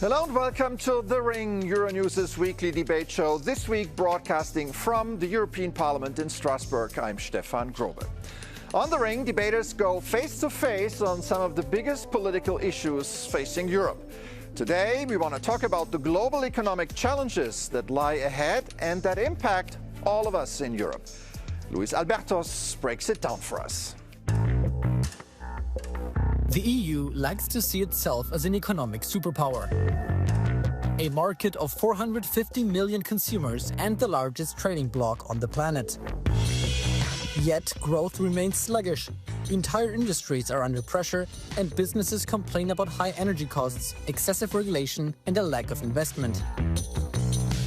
Hello and welcome to The Ring, Euronews' weekly debate show, this week broadcasting from the European Parliament in Strasbourg. I'm Stefan Grobe. On The Ring, debaters go face-to-face on some of the biggest political issues facing Europe. Today, we want to talk about the global economic challenges that lie ahead and that impact all of us in Europe. Luis Albertos breaks it down for us. The EU likes to see itself as an economic superpower. A market of 450 million consumers and the largest trading bloc on the planet. Yet growth remains sluggish. Entire industries are under pressure and businesses complain about high energy costs, excessive regulation and a lack of investment.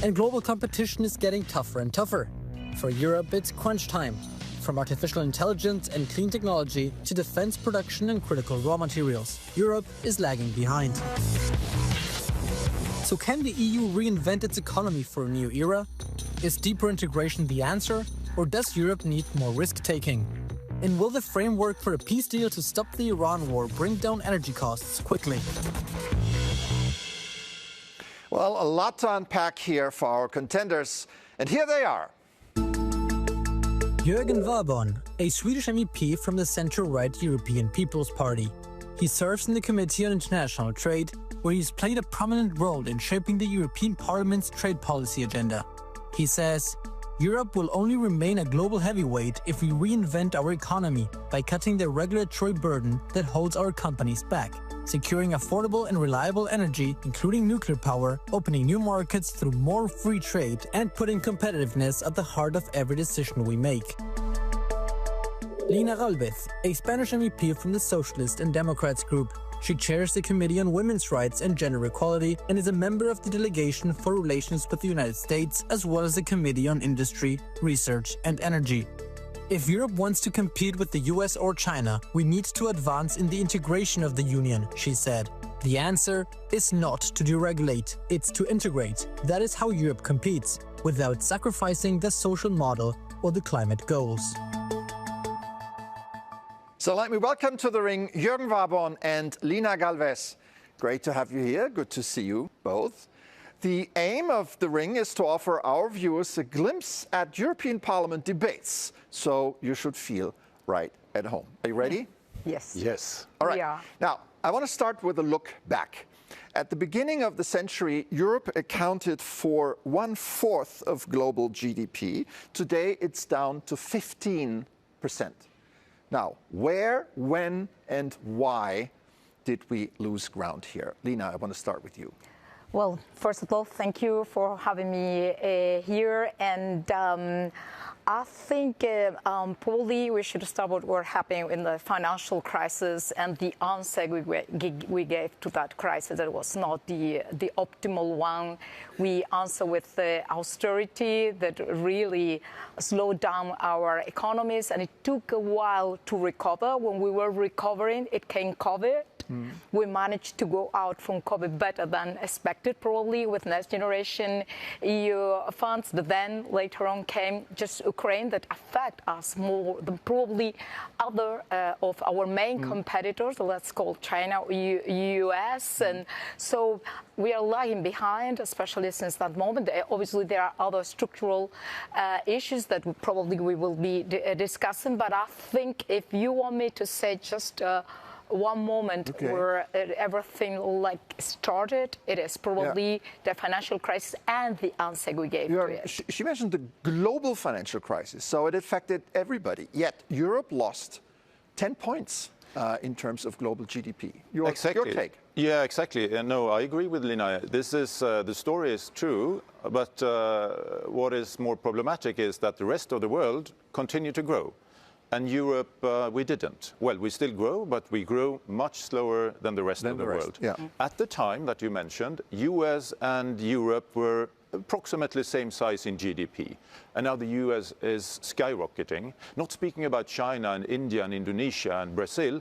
And global competition is getting tougher and tougher. For Europe, it's crunch time. From artificial intelligence and clean technology to defense production and critical raw materials, Europe is lagging behind. So can the EU reinvent its economy for a new era? Is deeper integration the answer, or does Europe need more risk-taking? And will the framework for a peace deal to stop the Iran war bring down energy costs quickly? Well, a lot to unpack here for our contenders, and here they are. Jörgen Warborn, a Swedish MEP from the centre-right European People's Party. He serves in the Committee on International Trade, where he's played a prominent role in shaping the European Parliament's trade policy agenda. He says, Europe will only remain a global heavyweight if we reinvent our economy by cutting the regulatory burden that holds our companies back, securing affordable and reliable energy, including nuclear power, opening new markets through more free trade, and putting competitiveness at the heart of every decision we make. Lína, a Spanish MEP from the Socialist and Democrats group. She chairs the Committee on Women's Rights and Gender Equality and is a member of the Delegation for Relations with the United States, as well as the Committee on Industry, Research and Energy. If Europe wants to compete with the US or China, we need to advance in the integration of the Union, she said. The answer is not to deregulate, it's to integrate. That is how Europe competes, without sacrificing the social model or the climate goals. So let me welcome to The Ring Jörgen Warborn and Lína Galvez. Great to have you here. Good to see you both. The aim of The Ring is to offer our viewers a glimpse at European Parliament debates, so you should feel right at home. Are you ready? Yes. Yes. All right. Yeah. Now, I want to start with a look back. At the beginning of the century, Europe accounted for 1/4 of global GDP. Today, it's down to 15%. Now, where, when, and why did we lose ground here? Lína, I want to start with you. Well, first of all, thank you for having me here. And I think probably we should start with what happened in the financial crisis and the answer we gave to that crisis. That was not the optimal one. We answered with austerity that really slowed down our economies, and it took a while to recover. When we were recovering, it came COVID. We managed to go out from COVID better than expected, probably with Next Generation EU funds. But then later on came just Ukraine that affect us more than probably other of our main competitors, let's call China, US. And so we are lagging behind, especially since that moment. Obviously, there are other structural issues that probably we will be discussing. But I think if you want me to say just one moment where everything like started, it is probably the financial crisis and the answer we gave to it. She mentioned the global financial crisis, so it affected everybody. Yet Europe lost 10 points in terms of global GDP. Your take? Yeah, exactly. No, I agree with Lína. This is the story is true, but what is more problematic is that the rest of the world continue to grow. And Europe, we didn't. Well, we still grow, but we grow much slower than the rest of the world. Yeah. At the time that you mentioned, US and Europe were approximately same size in GDP. And now the US is skyrocketing. Not speaking about China and India and Indonesia and Brazil,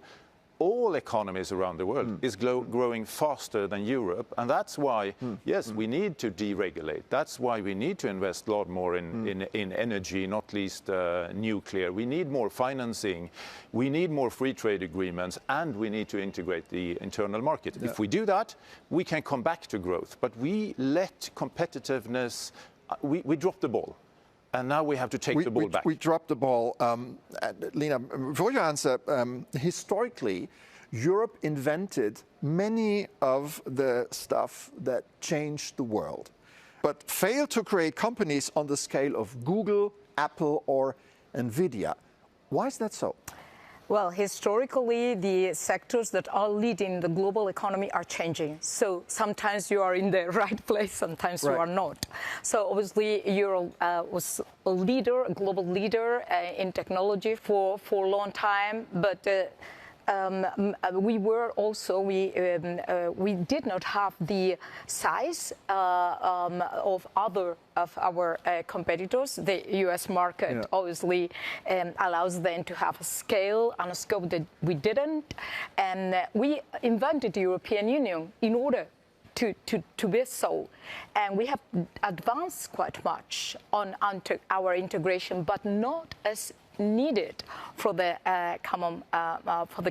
all economies around the world is growing faster than Europe. And that's why, yes, we need to deregulate. That's why we need to invest a lot more in energy, not least nuclear. We need more financing. We need more free trade agreements. And we need to integrate the internal market. Yeah. If we do that, we can come back to growth. But we let competitiveness, we drop the ball. And now we have to take the ball back. We dropped the ball. Lina, before you answer, historically, Europe invented many of the stuff that changed the world, but failed to create companies on the scale of Google, Apple, or NVIDIA. Why is that so? Well, historically, the sectors that are leading the global economy are changing. So sometimes you are in the right place, sometimes you are not. So obviously, Europe was a leader, a global leader in technology for a long time, but we were also, we did not have the size of our competitors. The US market obviously allows them to have a scale and a scope that we didn't. And we invented the European Union in order to be so. And we have advanced quite much on our integration, but not as needed for the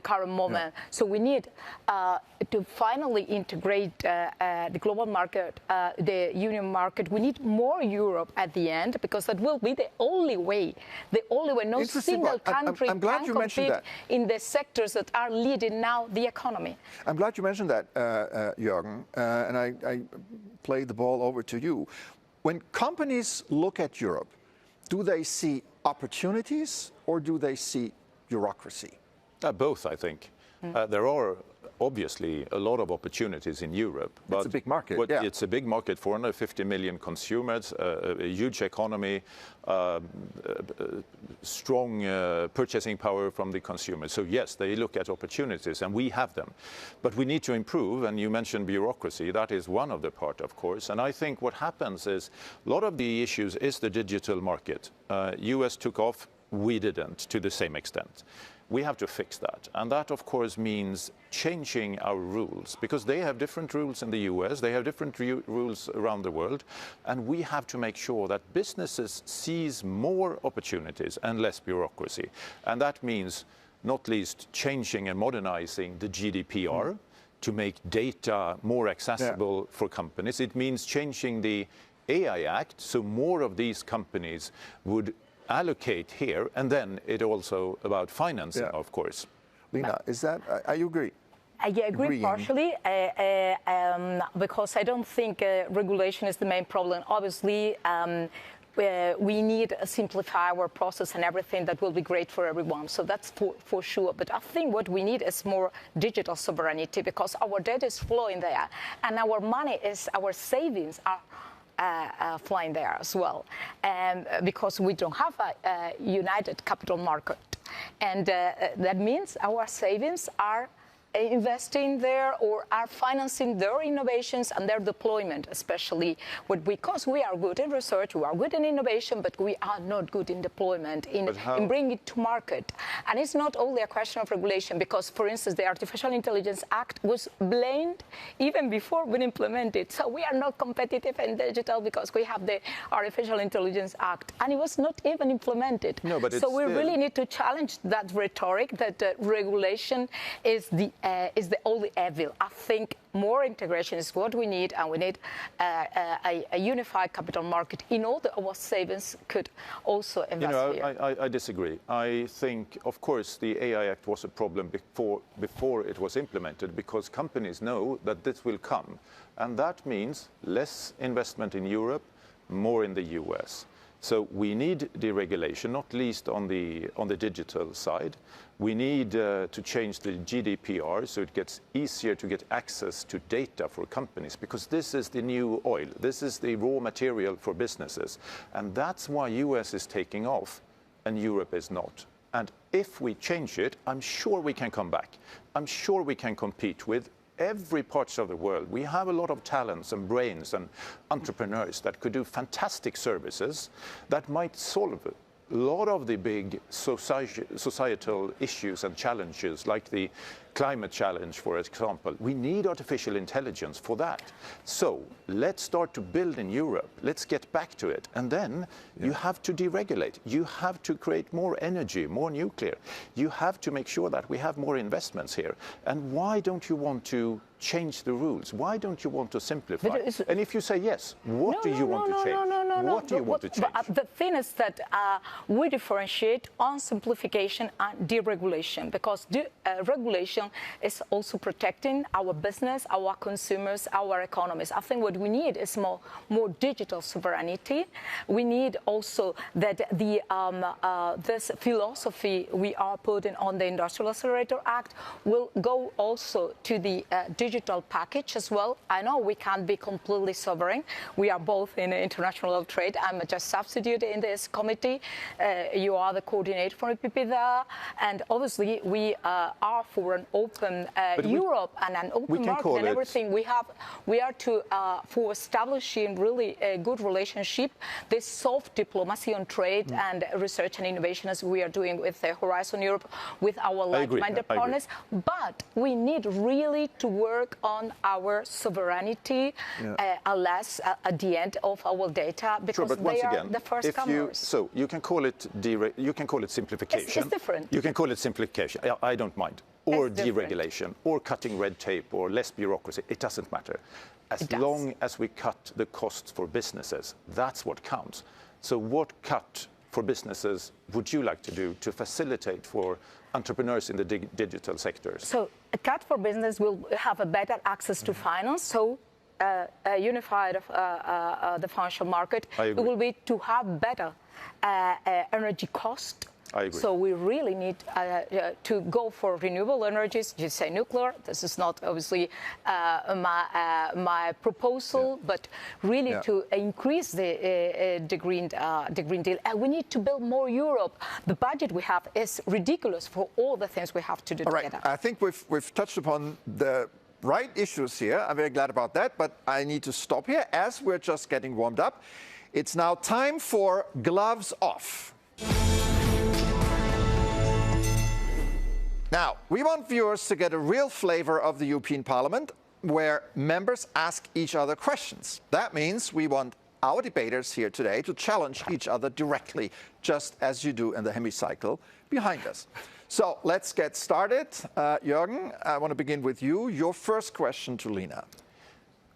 current moment. Yeah. So we need to finally integrate the global market, the union market. We need more Europe at the end, because that will be the only way. No single country can compete in the sectors that are leading now the economy. I'm glad you mentioned that, Jürgen, and I play the ball over to you. When companies look at Europe, do they see opportunities or do they see bureaucracy? Both, I think. There are obviously a lot of opportunities in Europe. But it's a big market. But it's a big market, 450 million consumers, a huge economy, strong purchasing power from the consumers. So yes, they look at opportunities, and we have them. But we need to improve, and you mentioned bureaucracy. That is one of the part, of course. And I think what happens is a lot of the issues is the digital market. US took off, we didn't to the same extent. We have to fix that. And that, of course, means changing our rules, because they have different rules in the US, they have different rules around the world, and we have to make sure that businesses seize more opportunities and less bureaucracy. And that means not least changing and modernizing the GDPR to make data more accessible for companies. It means changing the AI Act, so more of these companies would allocate here, and then it also about financing, of course. Lina, is that, I agree? I agree partially, because I don't think regulation is the main problem. Obviously, we need to simplify our process and everything. That will be great for everyone. So that's for sure. But I think what we need is more digital sovereignty, because our data is flowing there, and our money is, our savings are flying there as well, because we don't have a united capital market. And that means our savings are investing there or are financing their innovations and their deployment, especially because we are good in research, we are good in innovation, but we are not good in deployment, in bringing it to market. And it's not only a question of regulation, because, for instance, the Artificial Intelligence Act was blamed even before we implemented. So we are not competitive in digital because we have the Artificial Intelligence Act, and it was not even implemented. No, but so we really need to challenge that rhetoric that regulation is the only evil. I think more integration is what we need, and we need a unified capital market in all our savings could also invest here. I disagree. I think, of course, the AI Act was a problem before it was implemented, because companies know that this will come. And that means less investment in Europe, more in the US. So we need deregulation, not least on the digital side. We need to change the GDPR so it gets easier to get access to data for companies, because this is the new oil. This is the raw material for businesses. And that's why US is taking off and Europe is not. And if we change it, I'm sure we can come back. I'm sure we can compete with every part of the world. We have a lot of talents and brains and entrepreneurs that could do fantastic services that might solve a lot of the big societal issues and challenges, like the climate challenge, for example. We need artificial intelligence for that. So let's start to build in Europe. Let's get back to it. And then you have to deregulate. You have to create more energy, more nuclear. You have to make sure that we have more investments here. And why don't you want to change the rules? Why don't you want to simplify? And if you say yes, what do you want to change? What do you want to change? The thing is that we differentiate on simplification and deregulation, because regulation is also protecting our business, our consumers, our economies. I think what we need is more digital sovereignty. We need also that this philosophy we are putting on the Industrial Accelerator Act will go also to the digital package as well. I know we can't be completely sovereign. We are both in international trade. I'm just substitute in this committee. You are the coordinator for EPP there. And obviously we are for an open Europe and an open market and everything. We are for establishing really a good relationship, this soft diplomacy on trade and research and innovation, as we are doing with Horizon Europe, with our like-minded partners. But we need really to work on our sovereignty, unless at the end of our data, because they are the first comers. So you can call it simplification. It's different. You can call it simplification. I don't mind. Or deregulation, or cutting red tape, or less bureaucracy. It doesn't matter. As long as we cut the costs for businesses, that's what counts. So what cut for businesses would you like to do to facilitate for entrepreneurs in the digital sectors? So a cut for business will have a better access to finance. So a unified the financial market, it will be to have better energy cost. I agree. So we really need to go for renewable energies. You say nuclear. This is not obviously my proposal, but really to increase the green deal. And we need to build more Europe. The budget we have is ridiculous for all the things we have to do together. I think we've touched upon the right issues here. I'm very glad about that, but I need to stop here as we're just getting warmed up. It's now time for gloves off. Now, we want viewers to get a real flavor of the European Parliament, where members ask each other questions. That means we want our debaters here today to challenge each other directly, just as you do in the hemicycle behind us. So let's get started. Jürgen, I want to begin with you. Your first question to Lina.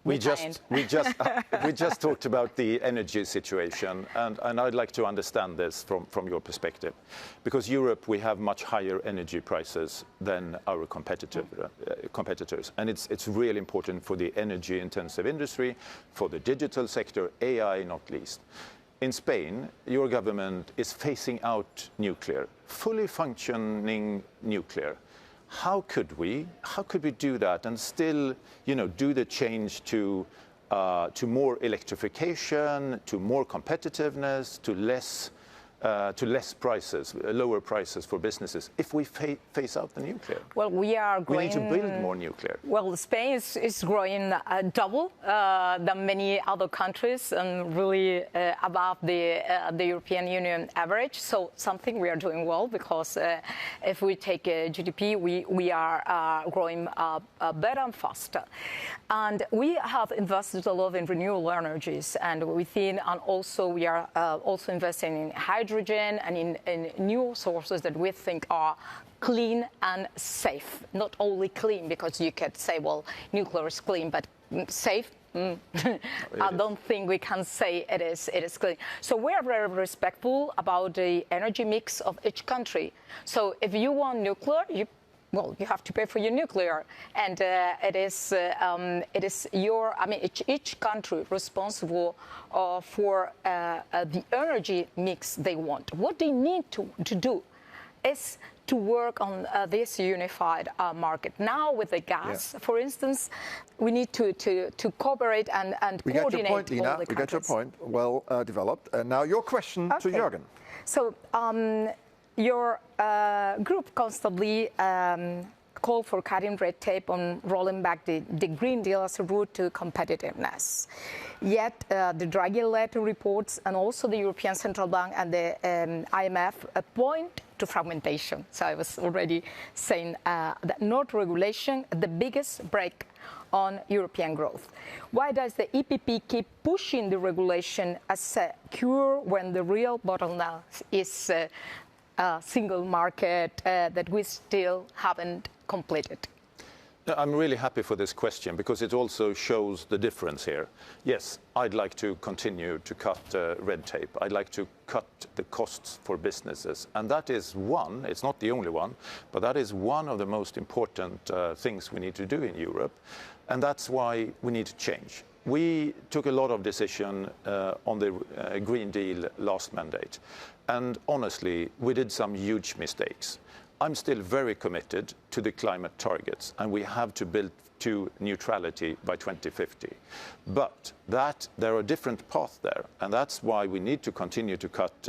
We just talked about the energy situation, and I'd like to understand this from your perspective, because Europe, we have much higher energy prices than our competitors, and it's really important for the energy-intensive industry, for the digital sector, AI not least. In Spain, your government is phasing out nuclear, fully functioning nuclear. How could we do that and still, do the change to more electrification, to more competitiveness, to less prices, lower prices for businesses, if we phase out the nuclear? Well, we are growing. We need to build more nuclear. Well, Spain is growing double than many other countries, and really above the European Union average. So something we are doing well, because if we take GDP, we are growing better and faster. And we have invested a lot in renewable energies, and within, and also we are also investing in hydrogen and in new sources that we think are clean and safe. Not only clean, because you could say, well, nuclear is clean, but safe? I don't think we can say it is clean. So we are very respectful about the energy mix of each country. So if you want nuclear, you have to pay for your nuclear, and it is each country responsible for the energy mix they want. What they need to do is to work on this unified market. Now with the gas, for instance, we need to cooperate and coordinate all the countries. We get your point. Well developed. Now your question to Jürgen. So your group constantly call for cutting red tape on rolling back the Green Deal as a route to competitiveness. Yet the Draghi-led reports and also the European Central Bank and the IMF point to fragmentation. So I was already saying that not regulation, the biggest brake on European growth. Why does the EPP keep pushing the regulation as a cure when the real bottleneck is a single market that we still haven't completed? I'm really happy for this question because it also shows the difference here. Yes, I'd like to continue to cut red tape. I'd like to cut the costs for businesses. And that is one, it's not the only one, but that is one of the most important things we need to do in Europe. And that's why we need to change. We took a lot of decision on the Green Deal last mandate. And honestly, we did some huge mistakes. I'm still very committed to the climate targets, and we have to build to neutrality by 2050. But there are different paths there, and that's why we need to continue to cut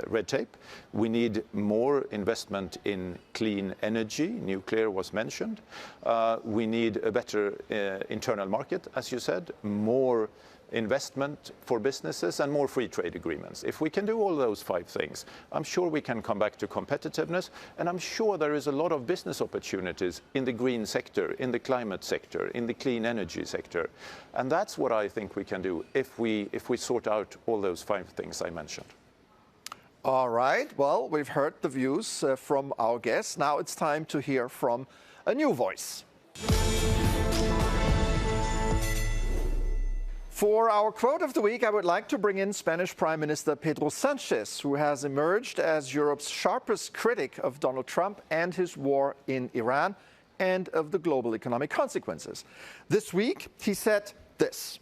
red tape. We need more investment in clean energy. Nuclear was mentioned. We need a better internal market, as you said, more investment for businesses and more free trade agreements. If we can do all those 5 things, I'm sure we can come back to competitiveness, and I'm sure there is a lot of business opportunities in the green sector, in the climate sector, in the clean energy sector. And that's what I think we can do if we sort out all those 5 things I mentioned. All right. Well, we've heard the views from our guests. Now it's time to hear from a new voice. For our quote of the week, I would like to bring in Spanish Prime Minister Pedro Sánchez, who has emerged as Europe's sharpest critic of Donald Trump and his war in Iran and of the global economic consequences. This week, he said this: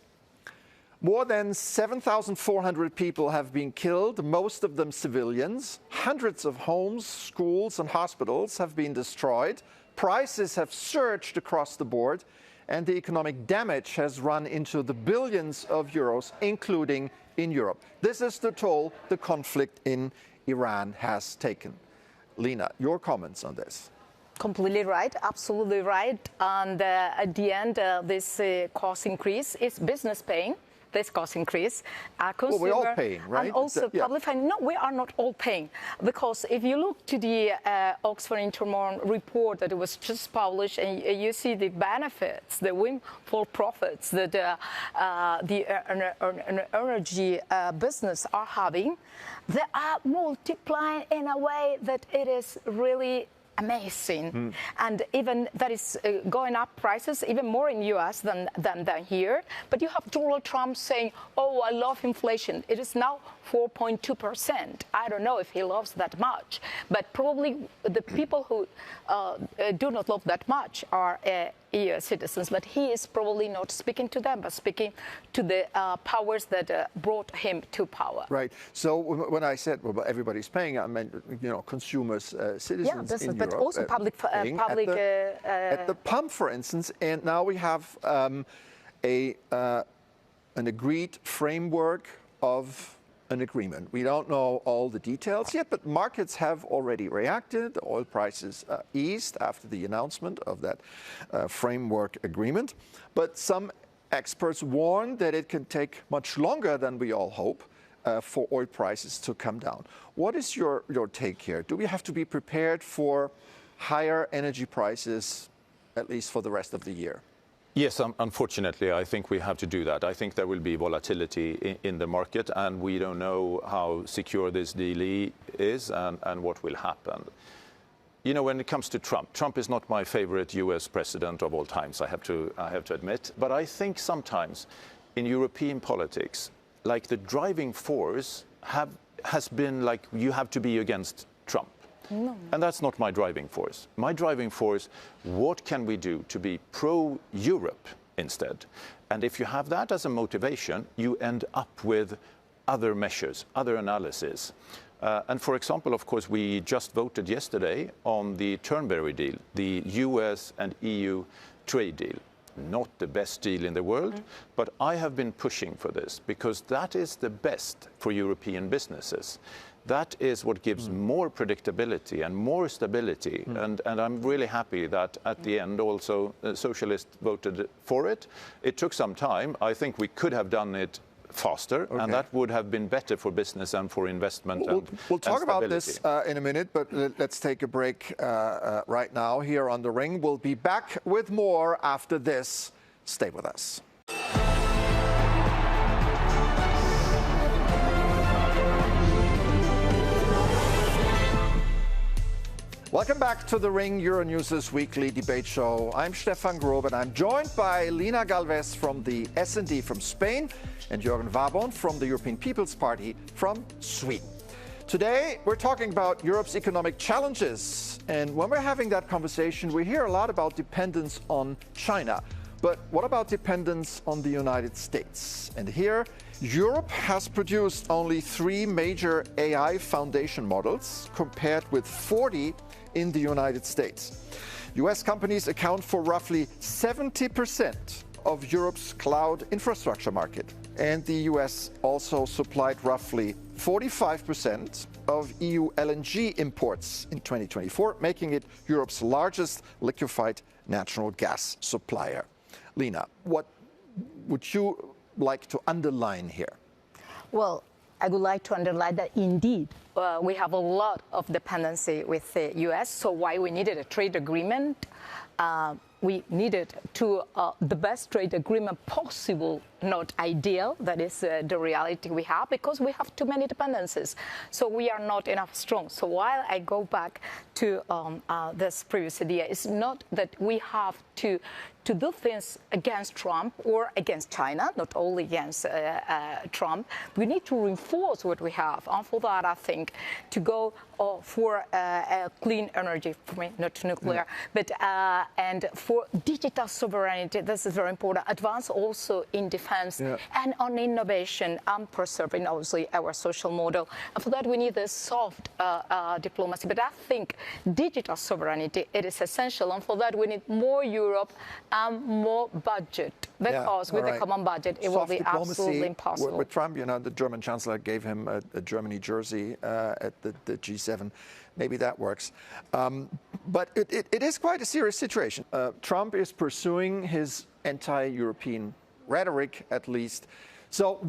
more than 7,400 people have been killed, most of them civilians. Hundreds of homes, schools, and hospitals have been destroyed. Prices have surged across the board, and the economic damage has run into the billions of euros, including in Europe. This is the toll the conflict in Iran has taken. Lina, your comments on this? Completely right, absolutely right. And at the end, this cost increase is business paying. This cost increase, well, we're all paying, right? And also public finance. No, we are not all paying, because if you look to the Oxford Intermon report that was just published, and you see the benefits, the windfall profits that the energy business are having, they are multiplying in a way that it is really amazing. And even that is going up prices even more in US than here. But you have Donald Trump saying, oh, I love inflation. It is now 4.2%. I don't know if he loves that much, but probably the people who do not love that much are EU citizens, but he is probably not speaking to them, but speaking to the powers that brought him to power. Right. So when I said, well, everybody's paying, I meant, consumers, citizens in but Europe, also public at the pump, for instance. And now we have an agreed framework of an agreement. We don't know all the details yet, but markets have already reacted. The oil prices eased after the announcement of that framework agreement. But some experts warn that it can take much longer than we all hope for oil prices to come down. What is your take here? Do we have to be prepared for higher energy prices, at least for the rest of the year? Yes, unfortunately, I think we have to do that. I think there will be volatility in the market, and we don't know how secure this deal is and what will happen. You know, when it comes to Trump is not my favorite US president of all times, I have to admit. But I think sometimes in European politics, like the driving force has been like you have to be against Trump. No. And that's not my driving force. My driving force, what can we do to be pro-Europe instead? And if you have that as a motivation, you end up with other measures, other analysis. And for example, of course, we just voted yesterday on the Turnberry deal, the US and EU trade deal. Not the best deal in the world, but I have been pushing for this because that is the best for European businesses. that is what gives more predictability and more stability. And I'm really happy that at the end also socialists voted for it. It took some time. I think we could have done it faster, and that would have been better for business and for investment. We'll talk about this in a minute, but let's take a break right now here on The Ring. We'll be back with more after this. Stay with us. Welcome back to The Ring, Euronews' weekly debate show. I'm Stefan Grob, and I'm joined by Lína Galvez from the S&D from Spain and Jürgen from the European People's Party from Sweden. Today, we're talking about Europe's economic challenges. And when we're having that conversation, we hear a lot about dependence on China. But what about dependence on the United States? And here, Europe has produced only 3 major AI foundation models, compared with 40 in the United States. US companies account for roughly 70% of Europe's cloud infrastructure market. And the US also supplied roughly 45% of EU LNG imports in 2024, making it Europe's largest liquefied natural gas supplier. Lína, what would you like to underline here? Well, I would like to underline that indeed we have a lot of dependency with the U.S., so why we needed a trade agreement. We needed the best trade agreement possible, not ideal. That is the reality we have, because we have too many dependencies. So we are not enough strong. So while I go back to this previous idea, it's not that we have to do things against Trump or against China, not only against Trump. We need to reinforce what we have. And for that, I think, to go for clean energy, for me, not nuclear, but and for digital sovereignty, this is very important. Advance also in defense and on innovation and preserving, obviously, our social model. And for that, we need a soft diplomacy. But I think digital sovereignty, it is essential. And for that, we need more Europe and more budget. Because with the common budget, it will be absolutely impossible. With Trump, you know, the German chancellor gave him a Germany jersey at the G7. Maybe that works. But it is quite a serious situation. Trump is pursuing his anti-European rhetoric, at least. So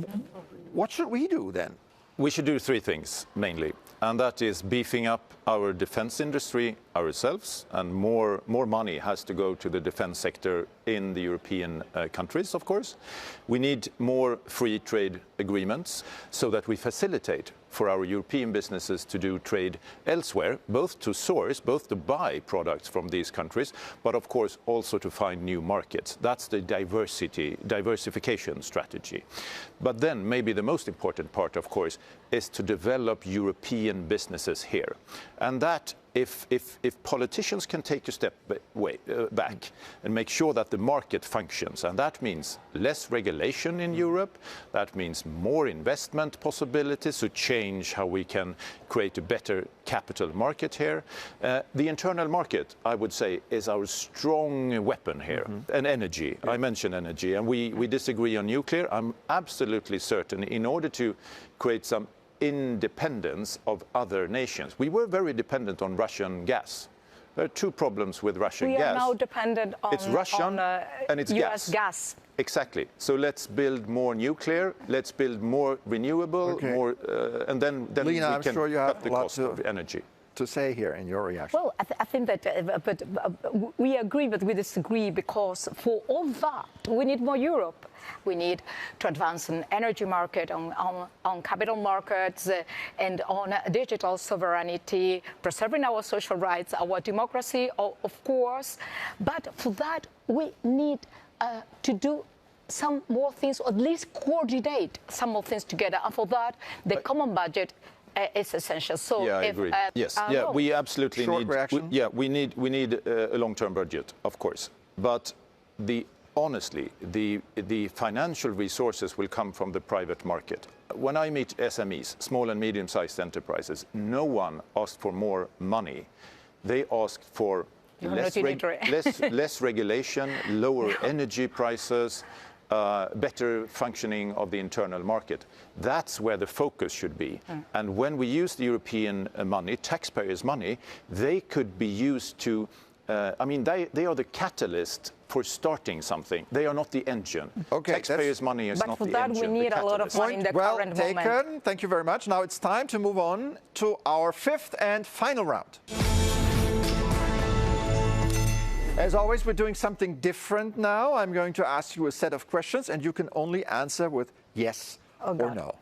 what should we do then? We should do 3 things, mainly. And that is beefing up our defense industry ourselves, and more money has to go to the defense sector in the European countries, of course. We need more free trade agreements so that we facilitate for our European businesses to do trade elsewhere, both to source, both to buy products from these countries, but of course also to find new markets. That's the diversification strategy. But then maybe the most important part, of course, is to develop European businesses here. And that, if politicians can take a step back and make sure that the market functions, and that means less regulation in Europe, that means more investment possibilities to change how we can create a better capital market here. The internal market, I would say, is our strong weapon here. And energy, I mentioned energy, and we disagree on nuclear. I'm absolutely certain in order to create some independence of other nations. We were very dependent on Russian gas. There are 2 problems with Russian gas. We are now dependent on, it's Russian and it's US gas. Exactly. So let's build more nuclear, let's build more renewable, more, and then Lína, we I'm can sure you have cut the cost of energy. To say here in your reaction? Well, I think that but we agree, but we disagree, because for all that, we need more Europe. We need to advance an energy market, on capital markets, and on digital sovereignty, preserving our social rights, our democracy, of course. But for that, we need to do some more things, or at least coordinate some more things together. And for that, the common budget is essential. So I agree. Yes, we absolutely need. We need a long-term budget, of course. But honestly, the financial resources will come from the private market. When I meet SMEs, small and medium-sized enterprises, no one asked for more money. They asked for less regulation, lower energy prices, better functioning of the internal market. That's where the focus should be. And when we use the European money, taxpayers' money, they could be used to, I mean, they are the catalyst for starting something. They are not the engine. Okay, taxpayers' money is not the engine. But for that, we need a lot of money in the current moment. Well taken. Thank you very much. Now it's time to move on to our fifth and final round. As always, we're doing something different now. I'm going to ask you a set of questions, and you can only answer with yes or no.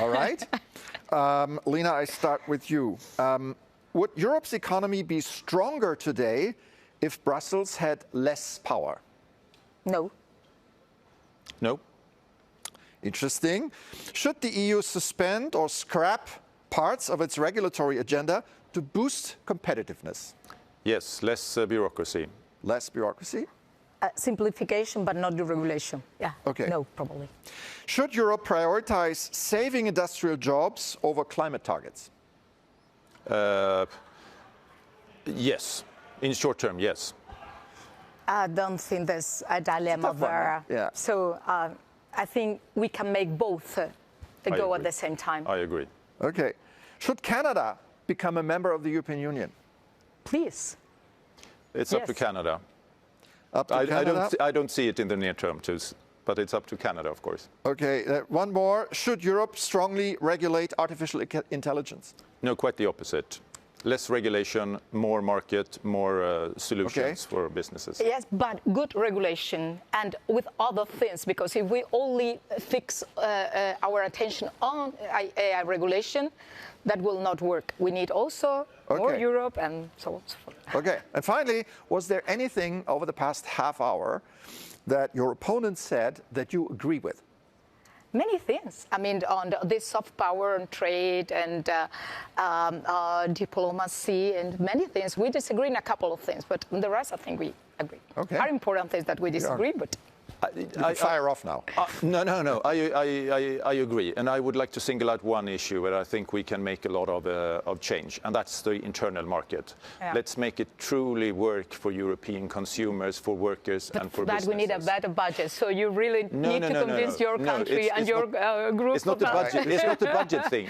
All right? Lina, I start with you. Would Europe's economy be stronger today if Brussels had less power? No. No. Interesting. Should the EU suspend or scrap parts of its regulatory agenda to boost competitiveness? Yes, less bureaucracy. Less bureaucracy? Simplification, but not deregulation. Yeah. Okay. No, probably. Should Europe prioritize saving industrial jobs over climate targets? Yes. In short term, yes. I don't think there's a dilemma there. Yeah. So I think we can make both go at the same time. I agree. Okay. Should Canada become a member of the European Union? Please. It's up to Canada. Up to Canada? I don't see it in the near term, but it's up to Canada, of course. Okay, one more. Should Europe strongly regulate artificial intelligence? No, quite the opposite. Less regulation, more market, more solutions for businesses. Yes, but good regulation and with other things, because if we only fix our attention on AI regulation, that will not work. We need also more Europe and so on. Okay, and finally, was there anything over the past half hour that your opponent said that you agree with? Many things. I mean, on this soft power and trade and diplomacy and many things. We disagree in a couple of things, but the rest, I think we agree. Okay. Are important things that we disagree, but... I fire off now. No. I agree, and I would like to single out one issue where I think we can make a lot of change, and that's the internal market. Yeah. Let's make it truly work for European consumers, for workers, and for businesses. But we need a better budget. So you really need to convince your country and your group. It's not the budget. It's not the budget thing.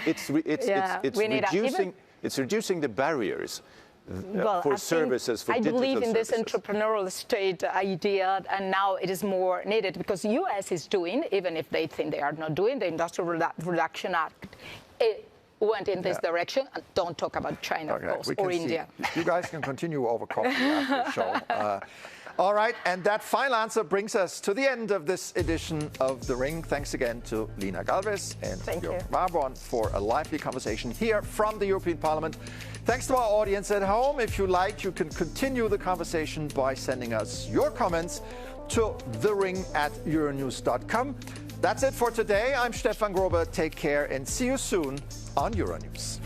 It's reducing the barriers. For services, for digital I believe in this services. entrepreneurial state idea, and now it is more needed because the US is doing, even if they think they are not doing, the Industrial Reduction Act. It went in this direction. And don't talk about China, of course, or India. You guys can continue over coffee after the show. All right, and that final answer brings us to the end of this edition of The Ring. Thanks again to Lina Galvez and Warborn for a lively conversation here from the European Parliament. Thanks to our audience at home. If you like, you can continue the conversation by sending us your comments to thering@euronews.com. That's it for today. I'm Stefan Grobe. Take care and see you soon on Euronews.